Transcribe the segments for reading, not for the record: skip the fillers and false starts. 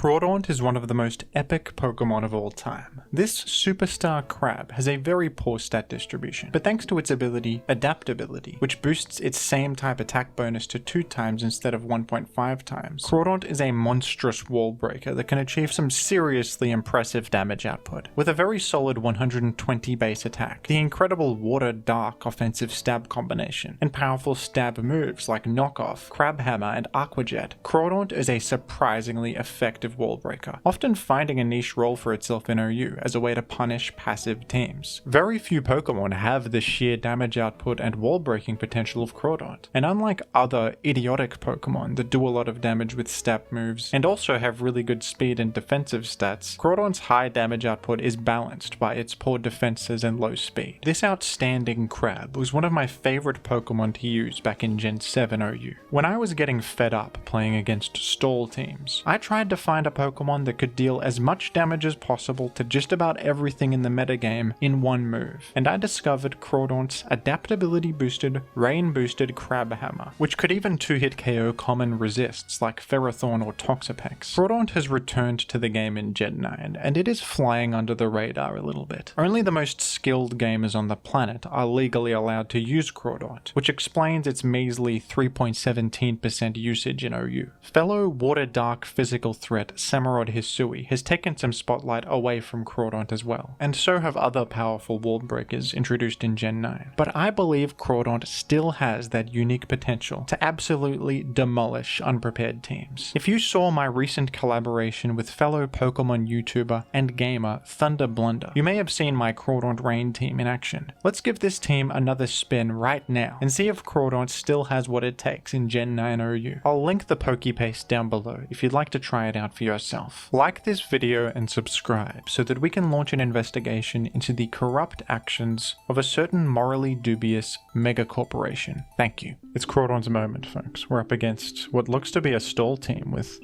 Crawdaunt is one of the most epic Pokemon of all time. This superstar crab has a very poor stat distribution, but thanks to its ability, Adaptability, which boosts its same type attack bonus to 2 times instead of 1.5 times, Crawdaunt is a monstrous wall breaker that can achieve some seriously impressive damage output. With a very solid 120 base attack, the incredible Water-Dark offensive stab combination, and powerful stab moves like Knockoff, Crab Hammer, and Aqua Jet, Crawdaunt is a surprisingly effective wall breaker, often finding a niche role for itself in OU as a way to punish passive teams. Very few Pokemon have the sheer damage output and wall breaking potential of Crawdaunt, and unlike other idiotic Pokemon that do a lot of damage with stab moves and also have really good speed and defensive stats, Crawdaunt's high damage output is balanced by its poor defenses and low speed. This outstanding crab was one of my favorite Pokemon to use back in Gen 7 OU. When I was getting fed up playing against stall teams, I tried to find a Pokemon that could deal as much damage as possible to just about everything in the metagame in one move, and I discovered Crawdaunt's Adaptability boosted, Rain boosted Crab Hammer, which could even 2-hit KO common resists like Ferrothorn or Toxapex. Crawdaunt has returned to the game in Gen 9, and it is flying under the radar a little bit. Only the most skilled gamers on the planet are legally allowed to use Crawdaunt, which explains its measly 3.17% usage in OU. Fellow Water-Dark physical threat Samurott Hisui has taken some spotlight away from Crawdaunt as well, and so have other powerful wall breakers introduced in Gen 9. But I believe Crawdaunt still has that unique potential to absolutely demolish unprepared teams. If you saw my recent collaboration with fellow Pokemon YouTuber and gamer Thunder Blunder, you may have seen my Crawdaunt Rain team in action. Let's give this team another spin right now and see if Crawdaunt still has what it takes in Gen 9 OU. I'll link the Pokepaste down below if you'd like to try it out for yourself. Like this video and subscribe so that we can launch an investigation into the corrupt actions of a certain morally dubious mega corporation. Thank you. It's Crawdaunt's moment, folks. We're up against what looks to be a stall team with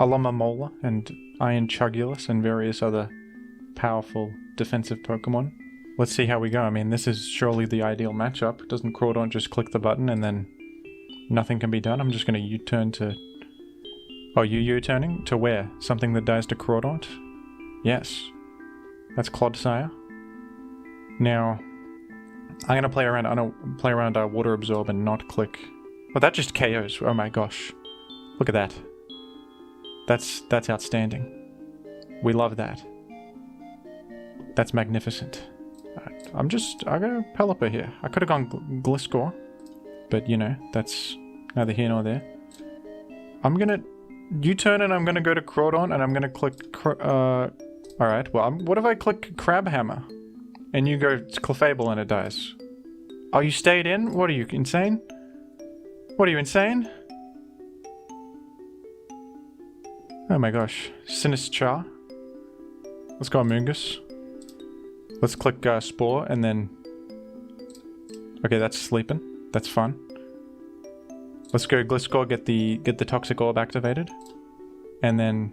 Alomomola and Iron Chugulus and various other powerful defensive Pokemon. Let's see how we go. I mean, this is surely the ideal matchup. Doesn't Crawdaunt just click the button and then nothing can be done? I'm just going to U-turn to... Oh, you U-turning? To where? Something that dies to Crawdaunt? Yes. That's Clodsire. Now, I'm going to play around... I'm going to play around Water Absorb and not click... Oh, that just KOs. Oh my gosh. Look at that. That's outstanding. We love that. That's magnificent. I go Pelipper here. I could have gone Gliscor, but you know, that's neither here nor there. I'm gonna U-turn and I'm gonna go to Crawdaunt and I'm gonna click, alright, well, what if I click Crab Hammer? And you go Clefable and it dies. Oh, you stayed in? What are you, insane? What are you, insane? Oh my gosh. Sinistchar. Let's go Mungus. Let's click Spore and then... Okay, that's sleeping. That's fun. Let's go Gliscor, get the Toxic Orb activated. And then...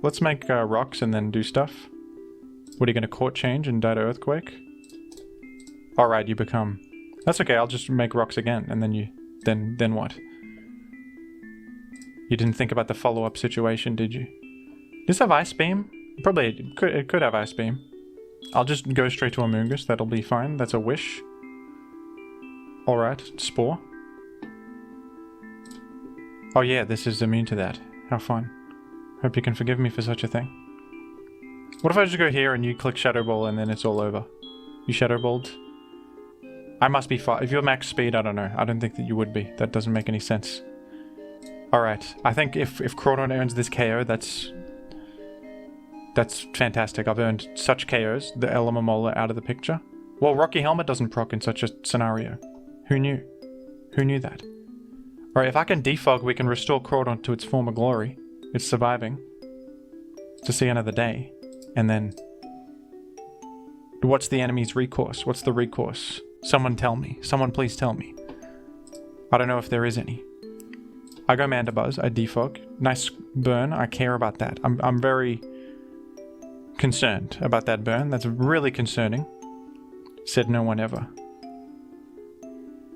Let's make rocks and then do stuff. What are you gonna Court Change and die to Earthquake? Alright, you become... That's okay, I'll just make rocks again and then you... Then what? You didn't think about the follow-up situation, did you? Does this have Ice Beam? Probably, it could have Ice Beam. I'll just go straight to a Mungus, that'll be fine. That's a wish. Alright, Spore. Oh yeah, this is immune to that. How fun. Hope you can forgive me for such a thing. What if I just go here and you click Shadow Ball and then it's all over? You Shadow Balled? I must be far. If you're max speed, I don't know. I don't think that you would be. That doesn't make any sense. Alright, I think if Crawdaunt earns this KO, that's fantastic. I've earned such KOs, the Alomomola out of the picture. Well, Rocky Helmet doesn't proc in such a scenario. Who knew? Who knew that? Alright, if I can defog, we can restore Crawdaunt to its former glory. It's surviving. To see another day. And then... What's the enemy's recourse? What's the recourse? Someone tell me. Someone please tell me. I don't know if there is any. I go Mandibuzz, I defog. Nice burn, I care about that. I'm very concerned about that burn. That's really concerning. Said no one ever.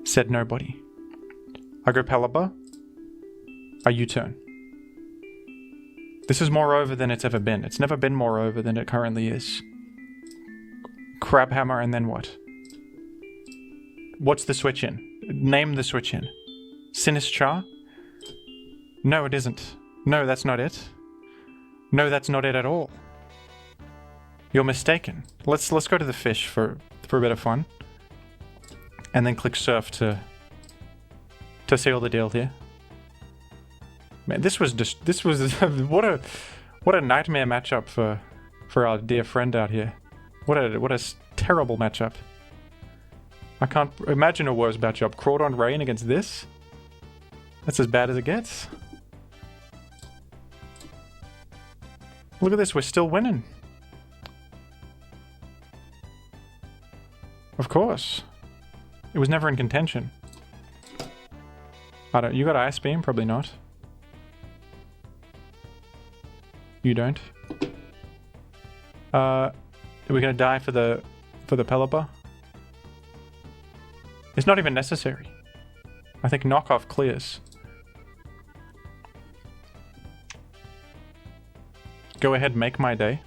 Said nobody. I go Pelipper. I U-turn. This is more over than it's ever been. It's never been more over than it currently is. Crab hammer and then what? What's the switch in? Name the switch in. Sinister? No, it isn't. No, that's not it. No, that's not it at all. You're mistaken. Let's go to the fish for a bit of fun. And then click surf to seal the deal here. Man, this was what a nightmare matchup for our dear friend out here. What a terrible matchup. I can't imagine a worse matchup. Crawdaunt Rain against this? That's as bad as it gets. Look at this, we're still winning. Of course. It was never in contention. You got Ice Beam? Probably not. You don't. Are we gonna die for the Pelipper? It's not even necessary. I think knockoff clears. Go ahead, make my day.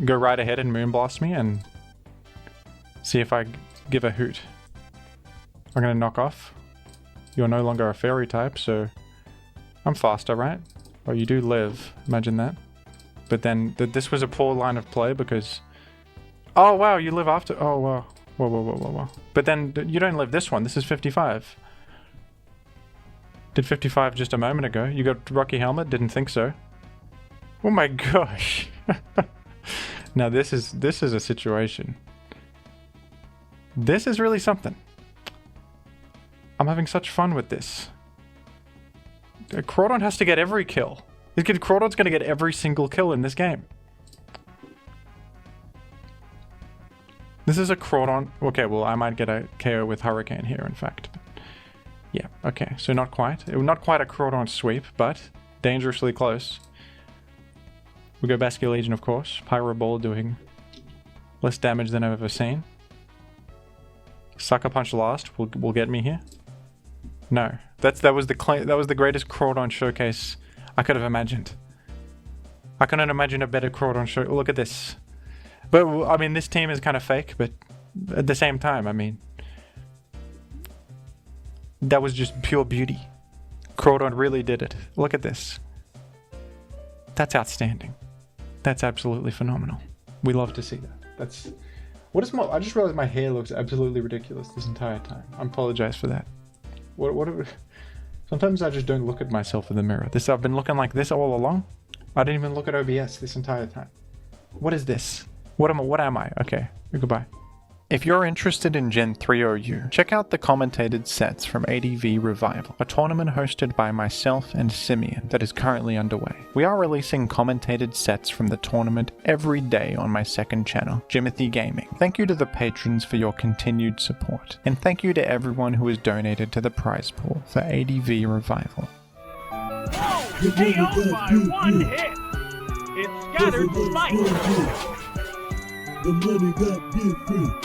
Go right ahead and Moonblast me and see if I give a hoot. I'm gonna knock off. You're no longer a fairy type, so I'm faster, right? Oh, you do live. Imagine that. But then this was a poor line of play because... Oh, wow, you live after... Oh, wow. Whoa. But then you don't live this one. This is 55. Did 55 just a moment ago. You got Rocky Helmet? Didn't think so. Oh my gosh. Now this is a situation. This is really something. I'm having such fun with this. Crawdaunt has to get every kill. Crawdaunt's going to get every single kill in this game. This is a Crawdaunt. Okay, well, I might get a KO with Hurricane here, in fact. Yeah, okay, so not quite. Not quite a Crawdaunt sweep, but dangerously close. We go Basque Legion, of course. Pyro Ball doing less damage than I've ever seen. Sucker Punch last will get me here. No, that was the greatest Crawdaunt showcase I could have imagined. I couldn't imagine a better Crawdaunt show. Look at this. But I mean, this team is kind of fake, but at the same time, I mean, that was just pure beauty. Crawdaunt really did it. Look at this. That's outstanding. That's absolutely phenomenal. We love to see that. That's what is my. I just realized my hair looks absolutely ridiculous this entire time. I apologize for that. Sometimes I just don't look at myself in the mirror. I've been looking like this all along. I didn't even look at OBS this entire time. What is this? What am I? Okay, goodbye. If you're interested in Gen 3OU, check out the commentated sets from ADV Revival, a tournament hosted by myself and Simeon that is currently underway. We are releasing commentated sets from the tournament every day on my second channel, Jimothy Gaming. Thank you to the patrons for your continued support, and thank you to everyone who has donated to the prize pool for ADV Revival. Oh, KO by one hit! It scattered light! The money got different.